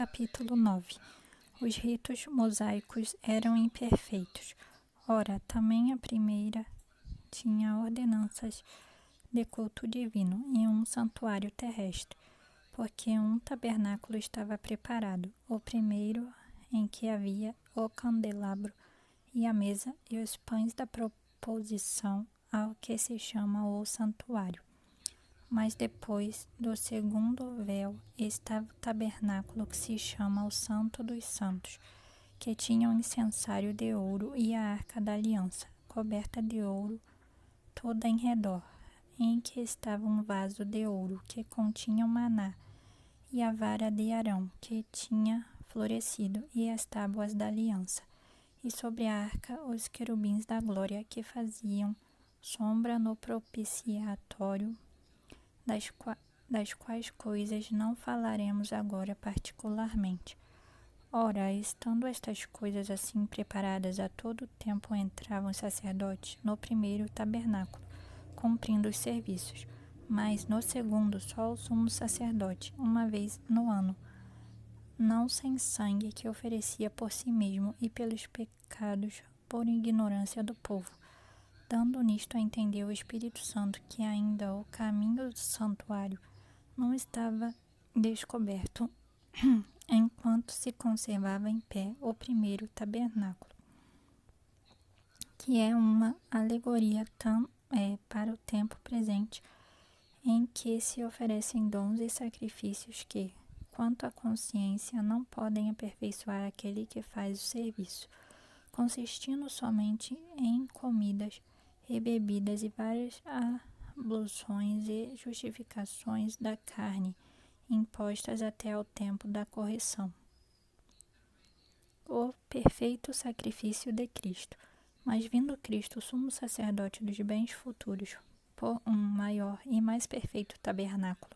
Capítulo 9. Os ritos mosaicos eram imperfeitos. Ora, também a primeira tinha ordenanças de culto divino e um santuário terrestre, porque um tabernáculo estava preparado, o primeiro em que havia o candelabro e a mesa e os pães da proposição ao que se chama o santuário. Mas depois do segundo véu estava o tabernáculo que se chama o Santo dos Santos, que tinha um incensário de ouro e a arca da aliança, coberta de ouro toda em redor, em que estava um vaso de ouro que continha o maná, e a vara de Arão, que tinha florescido, e as tábuas da aliança, e sobre a arca os querubins da glória, que faziam sombra no propiciatório, das quais coisas não falaremos agora particularmente. Ora, estando estas coisas assim preparadas, a todo tempo entravam os sacerdotes no primeiro tabernáculo, cumprindo os serviços, mas no segundo só o sumo sacerdote, uma vez no ano, não sem sangue, que oferecia por si mesmo e pelos pecados por ignorância do povo, dando nisto a entender o Espírito Santo que ainda o caminho do santuário não estava descoberto, enquanto se conservava em pé o primeiro tabernáculo, que é uma alegoria para o tempo presente, em que se oferecem dons e sacrifícios que, quanto à consciência, não podem aperfeiçoar aquele que faz o serviço, consistindo somente em comidas e bebidas e várias abluções e justificações da carne, impostas até ao tempo da correção. O perfeito sacrifício de Cristo. Mas vindo Cristo, sumo sacerdote dos bens futuros, por um maior e mais perfeito tabernáculo,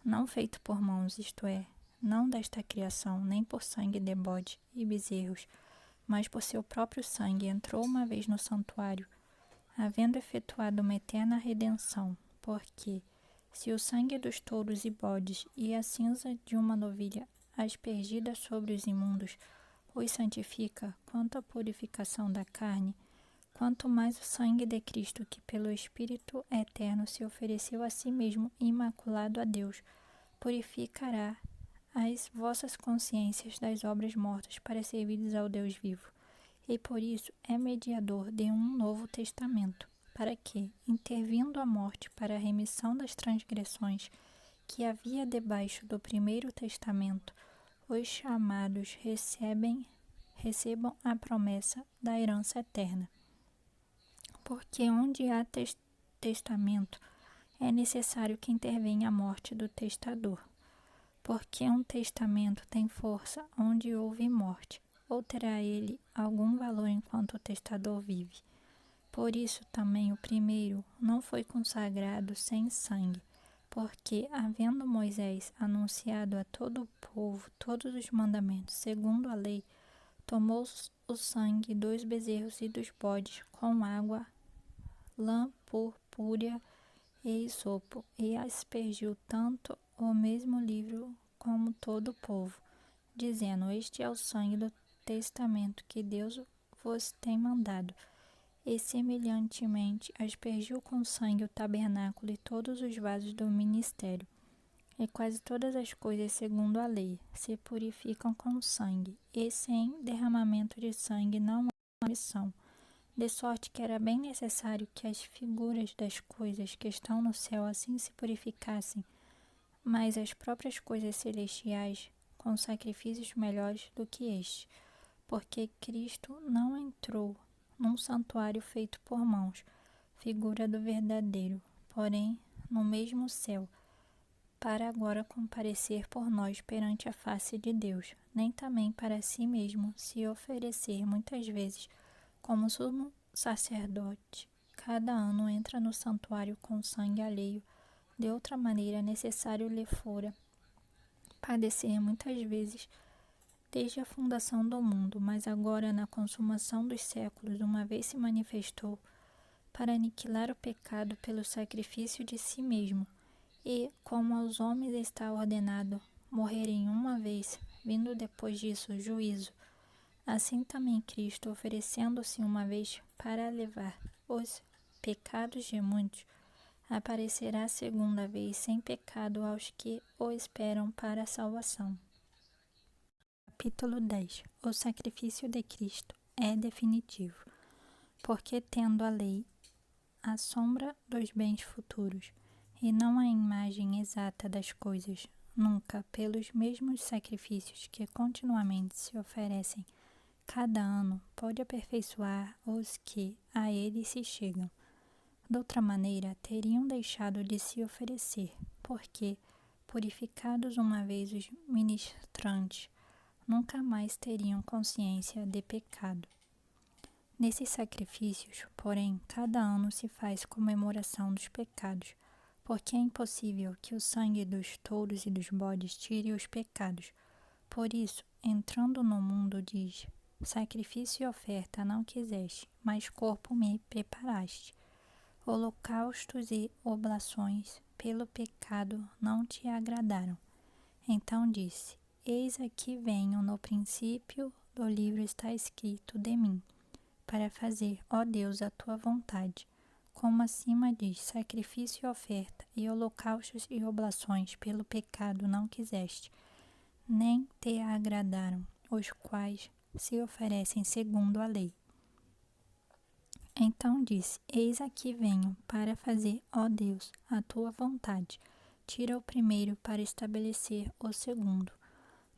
não feito por mãos, isto é, não desta criação, nem por sangue de bode e bezerros, mas por seu próprio sangue, entrou uma vez no santuário, havendo efetuado uma eterna redenção, porque, se o sangue dos touros e bodes e a cinza de uma novilha aspergida sobre os imundos os santifica, quanto à purificação da carne, quanto mais o sangue de Cristo, que pelo Espírito eterno se ofereceu a si mesmo imaculado a Deus, purificará as vossas consciências das obras mortas para servirdes ao Deus vivo. E por isso é mediador de um novo testamento, para que, intervindo a morte para a remissão das transgressões que havia debaixo do primeiro testamento, os chamados recebam a promessa da herança eterna. Porque onde há testamento, é necessário que intervenha a morte do testador. Porque um testamento tem força onde houve morte, ou terá ele algum valor enquanto o testador vive. Por isso também o primeiro não foi consagrado sem sangue, porque, havendo Moisés anunciado a todo o povo todos os mandamentos segundo a lei, tomou o sangue dos bezerros e dos bodes com água, lã purpúrea e isopo, e aspergiu tanto o mesmo livro como todo o povo, dizendo: Este é o sangue do testamento que Deus vos tem mandado. E semelhantemente aspergiu com sangue o tabernáculo e todos os vasos do ministério. E quase todas as coisas segundo a lei se purificam com sangue, e sem derramamento de sangue não há missão. De sorte que era bem necessário que as figuras das coisas que estão no céu assim se purificassem, mas as próprias coisas celestiais com sacrifícios melhores do que este, porque Cristo não entrou num santuário feito por mãos, figura do verdadeiro, porém no mesmo céu, para agora comparecer por nós perante a face de Deus, nem também para si mesmo se oferecer muitas vezes como sumo sacerdote. Cada ano entra no santuário com sangue alheio, de outra maneira necessário lhe fora padecer muitas vezes desde a fundação do mundo, mas agora na consumação dos séculos, uma vez se manifestou para aniquilar o pecado pelo sacrifício de si mesmo, e, como aos homens está ordenado morrerem uma vez, vindo depois disso o juízo. Assim também Cristo, oferecendo-se uma vez para levar os pecados de muitos, aparecerá segunda vez sem pecado aos que o esperam para a salvação. Capítulo 10. O sacrifício de Cristo é definitivo, porque tendo a lei a sombra dos bens futuros, e não a imagem exata das coisas, nunca pelos mesmos sacrifícios que continuamente se oferecem cada ano, pode aperfeiçoar os que a ele se chegam. Doutra maneira, teriam deixado de se oferecer, porque, purificados uma vez os ministrantes, nunca mais teriam consciência de pecado. Nesses sacrifícios, porém, cada ano se faz comemoração dos pecados, porque é impossível que o sangue dos touros e dos bodes tire os pecados. Por isso, entrando no mundo, diz: sacrifício e oferta não quiseste, mas corpo me preparaste. Holocaustos e oblações pelo pecado não te agradaram. Então disse: eis aqui venho, no princípio do livro está escrito de mim, para fazer, ó Deus, a tua vontade. Como acima diz: sacrifício e oferta, e holocaustos e oblações pelo pecado não quiseste, nem te agradaram, os quais se oferecem segundo a lei. Então disse: eis aqui venho, para fazer, ó Deus, a tua vontade. Tira o primeiro para estabelecer o segundo,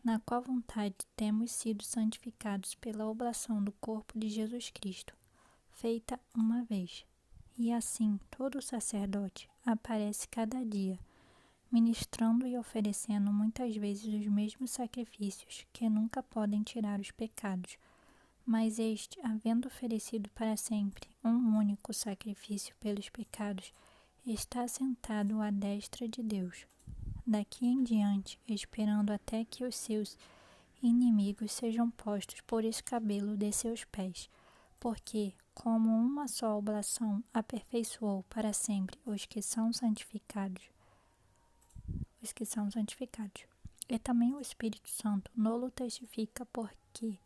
na qual vontade temos sido santificados pela oblação do corpo de Jesus Cristo, feita uma vez. E assim todo sacerdote aparece cada dia, ministrando e oferecendo muitas vezes os mesmos sacrifícios, que nunca podem tirar os pecados. Mas este, havendo oferecido para sempre um único sacrifício pelos pecados, está sentado à destra de Deus. Daqui em diante, esperando até que os seus inimigos sejam postos por escabelo de seus pés, porque, como uma só oblação aperfeiçoou para sempre os que são santificados, e também o Espírito Santo nolo testifica, porque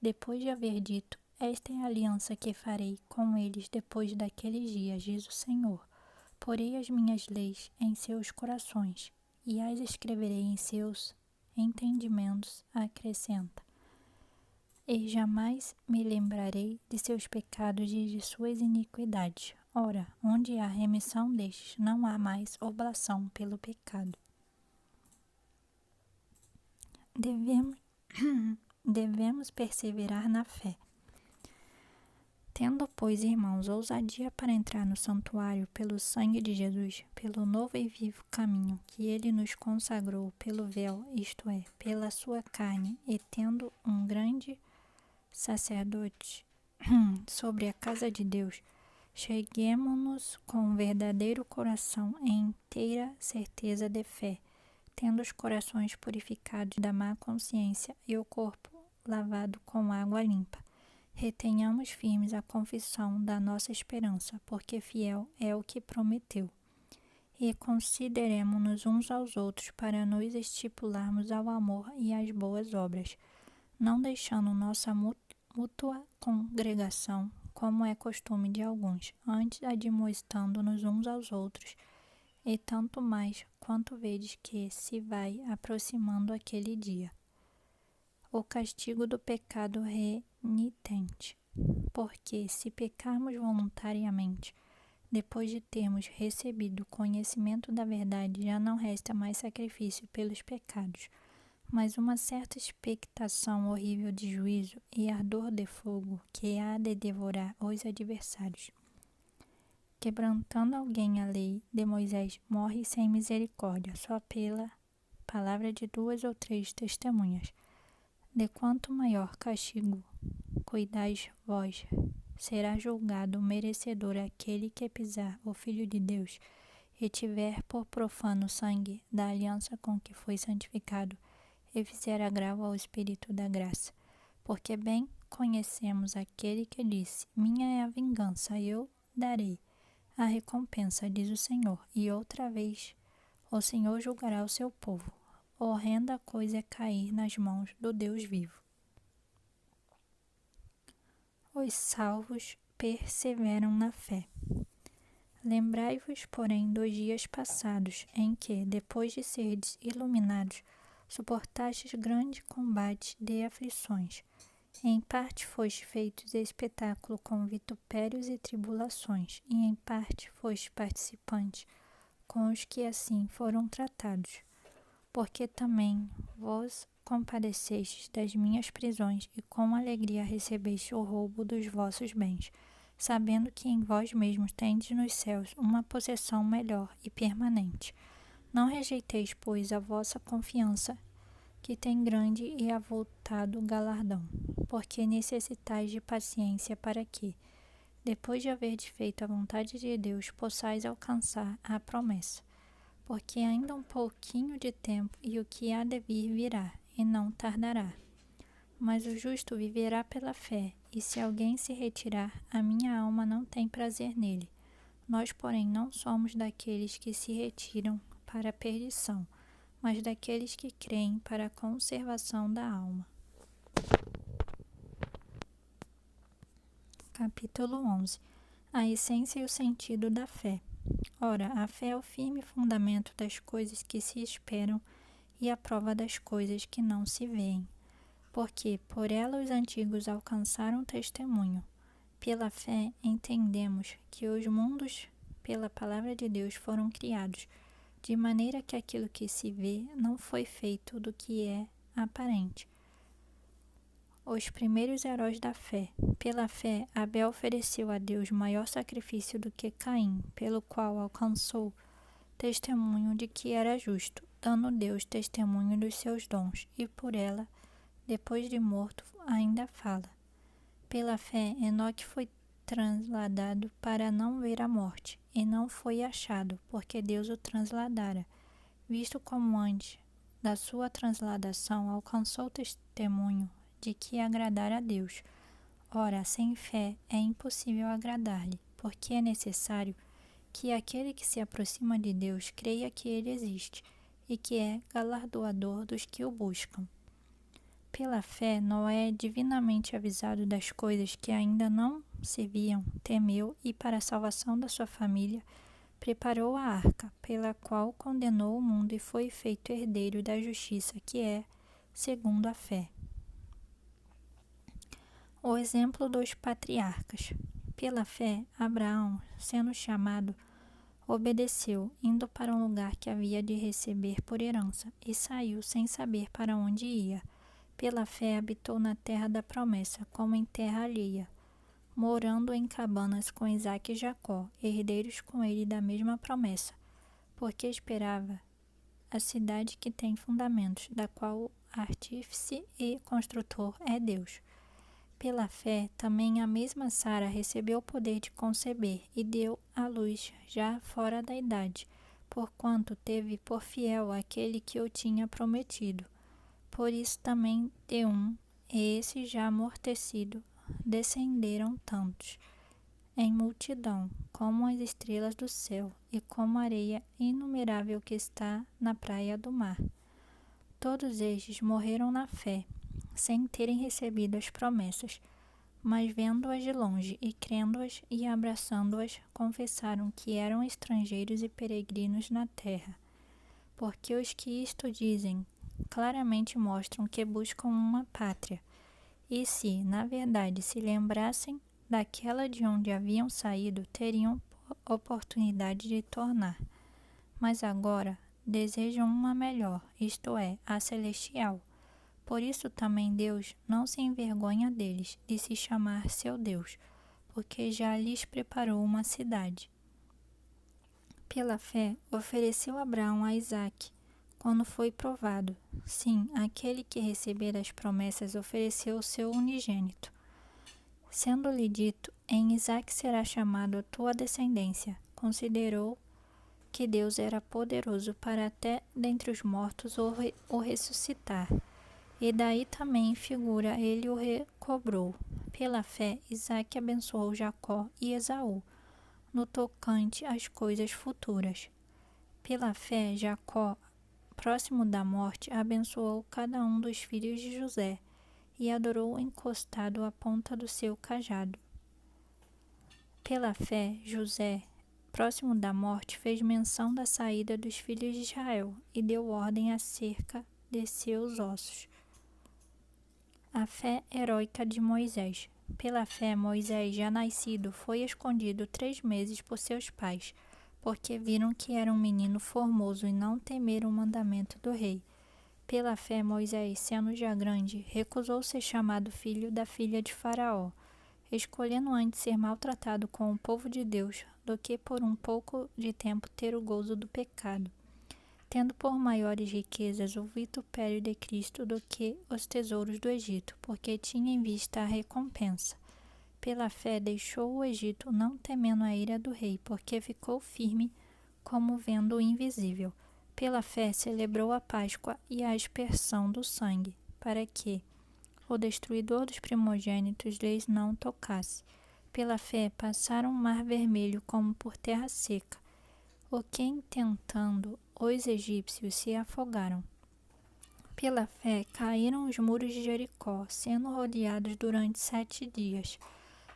depois de haver dito: esta é a aliança que farei com eles depois daqueles dias, diz o Senhor. Porei as minhas leis em seus corações, e as escreverei em seus entendimentos, acrescenta. E jamais me lembrarei de seus pecados e de suas iniquidades. Ora, onde há remissão destes, não há mais oblação pelo pecado. Devemos perseverar na fé. Tendo, pois, irmãos, ousadia para entrar no santuário pelo sangue de Jesus, pelo novo e vivo caminho que ele nos consagrou pelo véu, isto é, pela sua carne, e tendo um grande sacerdote sobre a casa de Deus, cheguemo-nos com verdadeiro coração e inteira certeza de fé, tendo os corações purificados da má consciência e o corpo lavado com água limpa. Retenhamos firmes a confissão da nossa esperança, porque fiel é o que prometeu. E consideremo-nos uns aos outros para nos estipularmos ao amor e às boas obras, não deixando nossa mútua congregação, como é costume de alguns, antes admoestando-nos uns aos outros, e tanto mais quanto vedes que se vai aproximando aquele dia. O castigo do pecado renitente. Porque, se pecarmos voluntariamente, depois de termos recebido o conhecimento da verdade, já não resta mais sacrifício pelos pecados, mas uma certa expectação horrível de juízo e ardor de fogo que há de devorar os adversários. Quebrantando alguém a lei de Moisés, morre sem misericórdia, só pela palavra de 2 ou 3 testemunhas. De quanto maior castigo cuidais vós, será julgado merecedor aquele que pisar o Filho de Deus e tiver por profano o sangue da aliança com que foi santificado e fizer agravo ao Espírito da graça. Porque bem conhecemos aquele que disse: minha é a vingança, eu darei a recompensa, diz o Senhor. E outra vez o Senhor julgará o seu povo. horrenda coisa é cair nas mãos do Deus vivo. Os salvos perseveram na fé. Lembrai-vos, porém, dos dias passados, em que, depois de serdes iluminados, suportastes grande combate de aflições. Em parte foste feitos espetáculo com vitupérios e tribulações, e em parte foste participantes com os que assim foram tratados. Porque também vos compadecestes das minhas prisões, e com alegria recebeste o roubo dos vossos bens, sabendo que em vós mesmos tendes nos céus uma possessão melhor e permanente. Não rejeiteis, pois, a vossa confiança, que tem grande e avultado galardão, porque necessitais de paciência para que, depois de haverdes feito a vontade de Deus, possais alcançar a promessa. Porque ainda um pouquinho de tempo, e o que há de vir virá, e não tardará. Mas o justo viverá pela fé, e se alguém se retirar, a minha alma não tem prazer nele. Nós, porém, não somos daqueles que se retiram para a perdição, mas daqueles que creem para a conservação da alma. Capítulo 11. A essência e o sentido da fé. Ora, a fé é o firme fundamento das coisas que se esperam e a prova das coisas que não se veem. Porque por ela os antigos alcançaram testemunho. Pela fé entendemos que os mundos, pela palavra de Deus, foram criados, de maneira que aquilo que se vê não foi feito do que é aparente. Os primeiros heróis da fé. Pela fé, Abel ofereceu a Deus maior sacrifício do que Caim, pelo qual alcançou testemunho de que era justo, dando Deus testemunho dos seus dons, e por ela, depois de morto, ainda fala. Pela fé, Enoque foi transladado para não ver a morte, e não foi achado, porque Deus o transladara, visto como antes da sua transladação alcançou testemunho de que agradara a Deus. Ora, sem fé é impossível agradar-lhe, porque é necessário que aquele que se aproxima de Deus creia que ele existe e que é galardoador dos que o buscam. Pela fé, Noé, divinamente avisado das coisas que ainda não se viam, temeu e, para a salvação da sua família, preparou a arca, pela qual condenou o mundo e foi feito herdeiro da justiça, que é segundo a fé. O exemplo dos patriarcas. Pela fé, Abraão, sendo chamado, obedeceu, indo para um lugar que havia de receber por herança, e saiu sem saber para onde ia. Pela fé habitou na terra da promessa, como em terra alheia, morando em cabanas com Isaque e Jacó, herdeiros com ele da mesma promessa, porque esperava a cidade que tem fundamentos, da qual o artífice e construtor é Deus. Pela fé, também a mesma Sara recebeu o poder de conceber e deu à luz já fora da idade, porquanto teve por fiel aquele que o tinha prometido. Por isso também de um, e esse já amortecido, descenderam tantos, em multidão, como as estrelas do céu, e como a areia inumerável que está na praia do mar. Todos estes morreram na fé, sem terem recebido as promessas, mas vendo-as de longe e crendo-as e abraçando-as, confessaram que eram estrangeiros e peregrinos na terra. Porque os que isto dizem, claramente mostram que buscam uma pátria, e se, na verdade, se lembrassem daquela de onde haviam saído, teriam oportunidade de tornar. Mas agora desejam uma melhor, isto é, a celestial. Por isso também Deus não se envergonha deles, de se chamar seu Deus, porque já lhes preparou uma cidade. Pela fé, ofereceu Abraão a Isaque, quando foi provado. Sim, aquele que recebera as promessas ofereceu o seu unigênito. Sendo-lhe dito, em Isaque será chamado a tua descendência, considerou que Deus era poderoso para até dentre os mortos o ressuscitar. E daí também em figura ele o recobrou. Pela fé, Isaque abençoou Jacó e Esaú, no tocante às coisas futuras. Pela fé, Jacó próximo da morte, abençoou cada um dos filhos de José e adorou encostado à ponta do seu cajado. Pela fé, José, próximo da morte, fez menção da saída dos filhos de Israel e deu ordem acerca de seus ossos. A fé heróica de Moisés. Pela fé, Moisés, já nascido, foi escondido 3 meses por seus pais, porque viram que era um menino formoso e não temeram o mandamento do rei. Pela fé, Moisés, sendo já grande, recusou ser chamado filho da filha de Faraó, escolhendo antes ser maltratado com o povo de Deus do que por um pouco de tempo ter o gozo do pecado, tendo por maiores riquezas o vitupério de Cristo do que os tesouros do Egito, porque tinha em vista a recompensa. Pela fé deixou o Egito, não temendo a ira do rei, porque ficou firme como vendo o invisível. Pela fé celebrou a Páscoa e a aspersão do sangue, para que o destruidor dos primogênitos lhes não tocasse. Pela fé passaram o mar vermelho como por terra seca, o que intentando os egípcios se afogaram. Pela fé caíram os muros de Jericó, sendo rodeados durante 7 dias.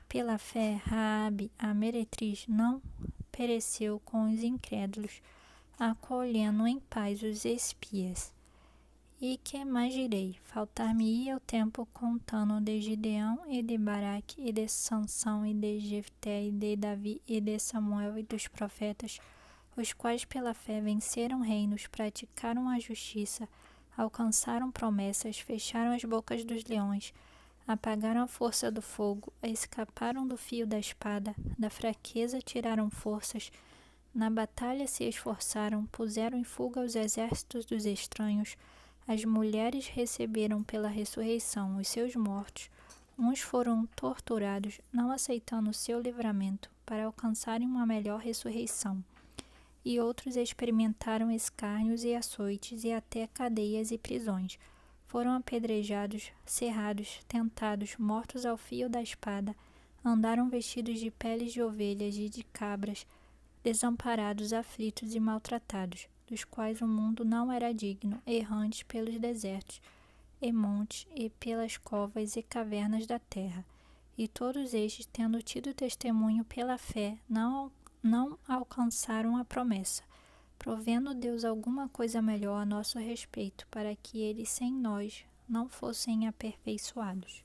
Pela fé, Raabe, a meretriz, não pereceu com os incrédulos, acolhendo em paz os espias. E que mais direi? Faltar-me-ia o tempo contando de Gideão e de Baraque e de Sansão e de Jefté e de Davi e de Samuel e dos profetas, os quais pela fé venceram reinos, praticaram a justiça, alcançaram promessas, fecharam as bocas dos leões, apagaram a força do fogo, escaparam do fio da espada, da fraqueza tiraram forças, na batalha se esforçaram, puseram em fuga os exércitos dos estranhos, as mulheres receberam pela ressurreição os seus mortos, uns foram torturados, não aceitando o seu livramento, para alcançarem uma melhor ressurreição, e outros experimentaram escárnios e açoites e até cadeias e prisões. Foram apedrejados, cerrados, tentados, mortos ao fio da espada, andaram vestidos de peles de ovelhas e de cabras, desamparados, aflitos e maltratados, dos quais o mundo não era digno, errantes pelos desertos e montes e pelas covas e cavernas da terra. E todos estes, tendo tido testemunho pela fé, não alcançaram a promessa, provendo Deus alguma coisa melhor a nosso respeito, para que eles sem nós não fossem aperfeiçoados.